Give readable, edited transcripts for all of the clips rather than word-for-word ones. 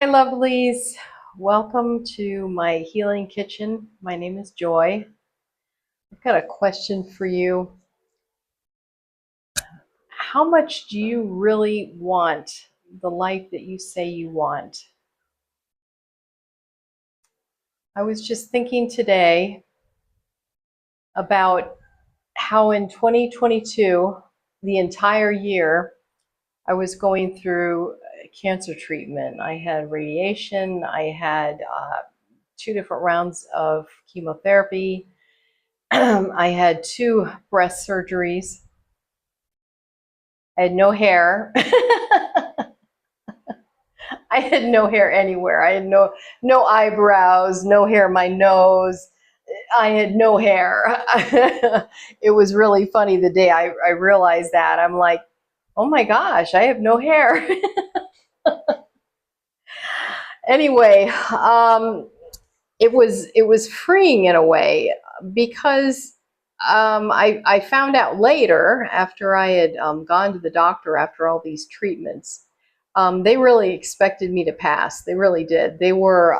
Hi, lovelies. Welcome to my healing kitchen. My name is Joy. I've got a question for you. How much do you really want the life that you say you want? I was just thinking today about how in 2022, the entire year, I was going through cancer treatment. I had radiation, I had 2 different rounds of chemotherapy. I had 2 breast surgeries. I had no hair. I had no hair anywhere. I had no eyebrows, no hair in my nose. I had no hair. It was really funny the day I realized that. I'm like, oh my gosh, I have no hair. Anyway, it was freeing in a way because I found out later after I had gone to the doctor after all these treatments. They really expected me to pass. They really did. They were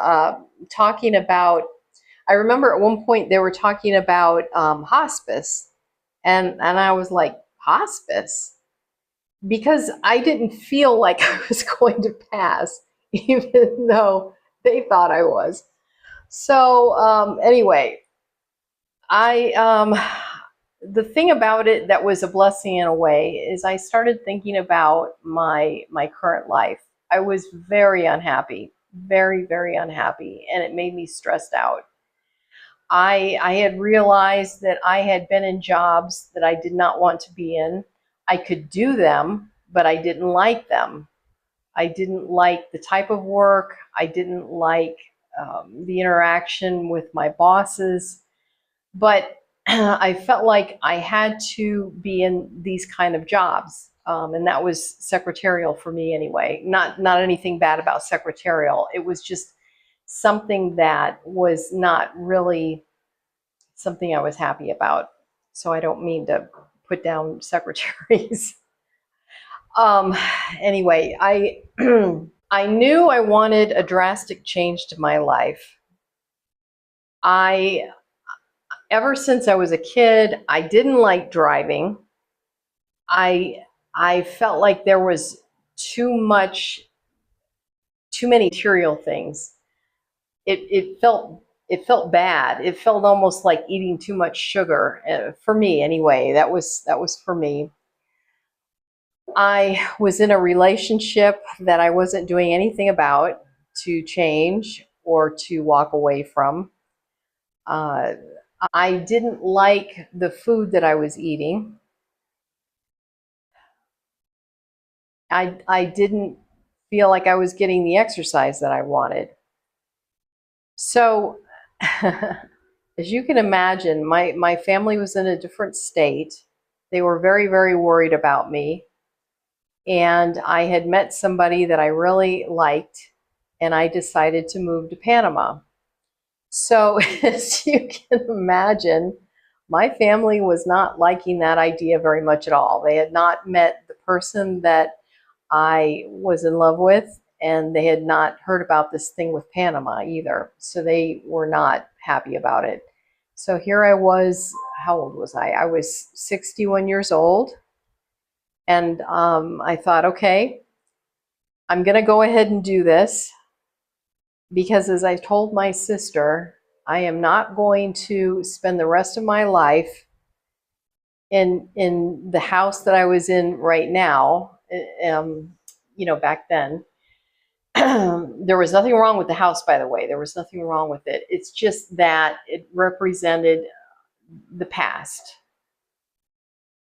talking about. I remember at one point they were talking about hospice, and I was like, hospice, because I didn't feel like I was going to pass, even though they thought I was. So anyway, I the thing about it that was a blessing in a way is I started thinking about my current life. I was very unhappy, very unhappy, and it made me stressed out. I had realized that I had been in jobs that I did not want to be in. I could do them, but I didn't like them. I didn't like the type of work. I didn't like the interaction with my bosses. But I felt like I had to be in these kind of jobs. And that was secretarial for me anyway. Not anything bad about secretarial. It was just something that was not really something I was happy about. So I don't mean to put down secretaries. um, anyway, I knew I wanted a drastic change to my life. I Ever since I was a kid, I didn't like driving. I I felt like there was too much, too many material things. It felt bad. It felt almost like eating too much sugar, for me anyway. That was for me. I was in a relationship that I wasn't doing anything about to change or to walk away from. Uh, I didn't like the food that I was eating. I didn't feel like I was getting the exercise that I wanted. So, as you can imagine, my family was in a different state. They were very worried about me. And I had met somebody that I really liked, and I decided to move to Panama. So, as you can imagine, my family was not liking that idea very much at all. They had not met the person that I was in love with, and they had not heard about this thing with Panama either. So they were not happy about it. So here I was. How old was I? I was 61 years old. And I thought, okay, I'm going to go ahead and do this because, as I told my sister, I am not going to spend the rest of my life in the house that I was in right now. Back then, there was nothing wrong with the house, by the way. There was nothing wrong with it. It's just that it represented the past.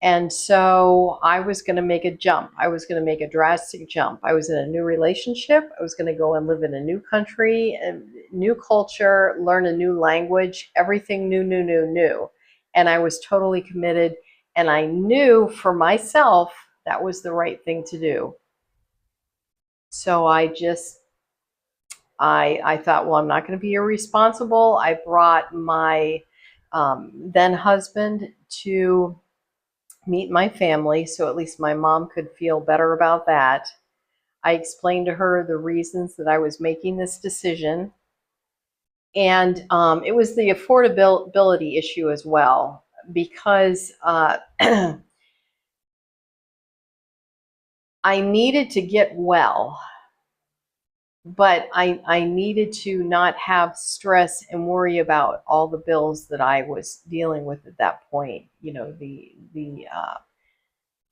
And so I was going to make a jump. I was going to make a drastic jump. I was in a new relationship. I was going to go and live in a new country, a new culture, learn a new language, everything new. And I was totally committed. And I knew for myself that was the right thing to do. So I thought, well, I'm not going to be irresponsible. I brought my then husband to meet my family, so at least my mom could feel better about that. I explained to her the reasons that I was making this decision. And it was the affordability issue as well, because I needed to get well, but I needed to not have stress and worry about all the bills that I was dealing with at that point. You know, the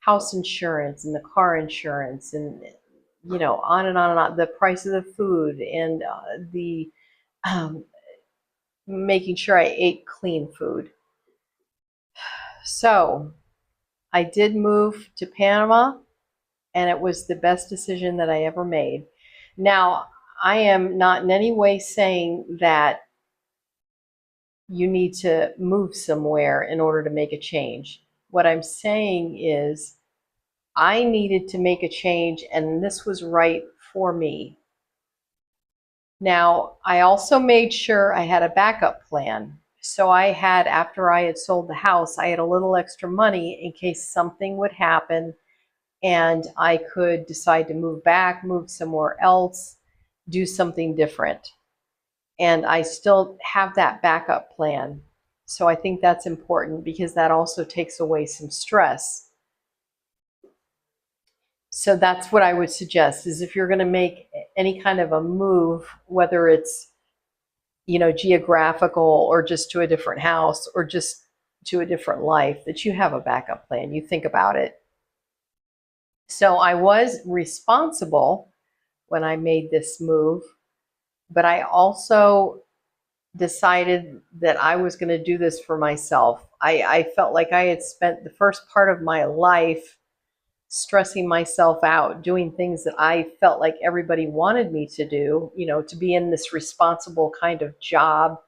house insurance and the car insurance, and on and on and on. The price of the food, and the um, making sure I ate clean food. So I did move to Panama, and it was the best decision that I ever made. Now, I am not in any way saying that you need to move somewhere in order to make a change. What I'm saying is I needed to make a change, and this was right for me. Now, I also made sure I had a backup plan. So I had, after I had sold the house, I had a little extra money in case something would happen and I could decide to move back, move somewhere else, do something different. And I still have that backup plan. So I think that's important because that also takes away some stress. So that's what I would suggest, is if you're going to make any kind of a move, whether it's geographical, or just to a different house, or just to a different life, that you have a backup plan. You think about it. So I was responsible when I made this move, but I also decided that I was going to do this for myself. I felt like I had spent the first part of my life stressing myself out, doing things that I felt like everybody wanted me to do, to be in this responsible kind of job,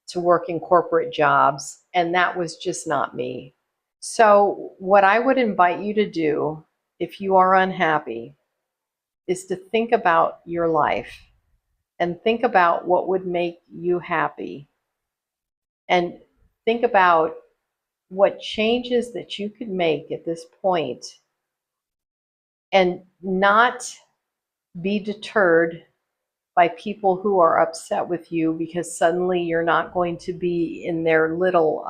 to work in corporate jobs, and that was just not me. So, what I would invite you to do if you are unhappy is to think about your life and think about what would make you happy, and think about what changes that you could make at this point, and not be deterred by people who are upset with you because suddenly you're not going to be in their little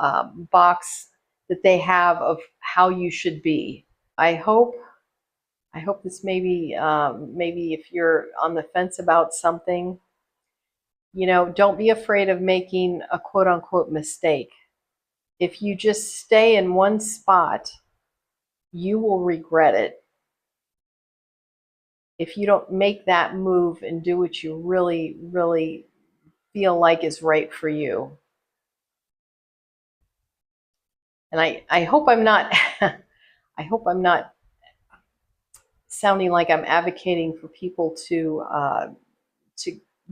box that they have of how you should be. I hope this maybe if you're on the fence about something, don't be afraid of making a quote unquote mistake. If you just stay in one spot, you will regret it if you don't make that move and do what you really, really feel like is right for you. And I hope I'm not I hope I'm not sounding like I'm advocating for people to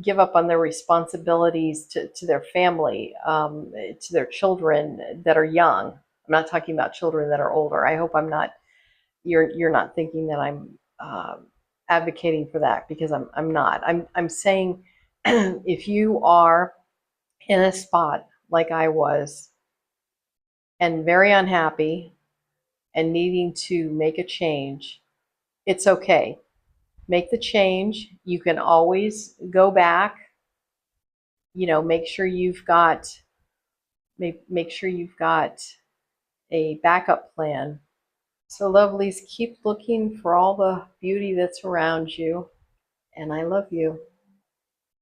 give up on their responsibilities to their family, to their children that are young. I'm not talking about children that are older. I hope I'm not. You're not thinking that I'm advocating for that, because I'm not. I'm saying if you are in a spot like I was, and very unhappy and needing to make a change, it's okay. Make the change. You can always go back. Make sure you've got make sure you've got a backup plan. So lovelies, keep looking for all the beauty that's around you, and I love you.